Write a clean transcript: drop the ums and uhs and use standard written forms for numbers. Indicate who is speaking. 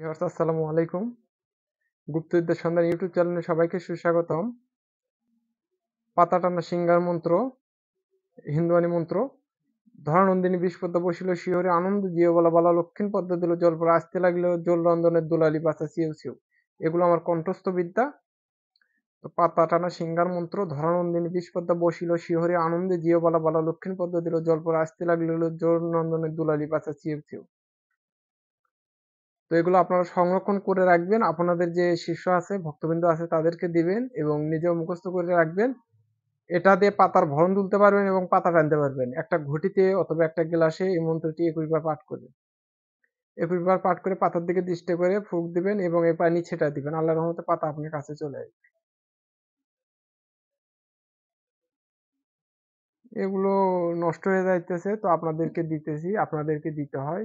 Speaker 1: Viewers আসসালামু আলাইকুম। গুপ্তবিদ্যার সন্ধান ইউটিউব চ্যানেলে সবাইকে সুস্বাগতম। পাতা টানা সিংহার মন্ত্র, হিন্দুয়ানি মন্ত্র। ধরা নন্দিনী বিষপদ্মা বসিল শিহরে আনন্দ জিও বলা বলা লক্ষিণ পদ্মা দিল জল পড়া আসতে লাগলো জল রন্ধনের দুলালি বাঁচা চিউ চিউ। এগুলো আমার কণ্ঠস্থ বিদ্যা। তো পাতা টানা সিংহার মন্ত্র, ধরা নন্দিনী বিষপদ্মা বসিল শিহরে আনন্দে জিও বলা বলা লক্ষিণ পদ্মা দিল জল পড়া আসতে লাগলো জল রন্ধনের দুলালি বাঁচা চিউ চিউ। তো এগুলো আপনারা সংরক্ষণ করে রাখবেন। আপনাদের যে শিষ্য আছে, ভক্তবৃন্দ আছে তাদেরকে দিবেন এবং নিজেও মুখস্থ করে রাখবেন। এটা দিয়ে পাতার ভরণ তুলতে পারবেন এবং পাতা টানতে পারবেন। একটা ঘটিতে অথবা একটা গ্লাসে এই মন্ত্রটি ২১ বার পাঠ করবেন। ২১ বার পাঠ করে পাতার দিকে দৃষ্টি করে ফুঁক দিবেন এবং এই পানি ছিটায় দিবেন। আল্লাহর রহমতে পাতা আপনার কাছে চলে আসবে। এগুলো নষ্ট হয়ে যাইতেছে তো আপনাদেরকে দিতেছি, আপনাদেরকে দিতে হয়।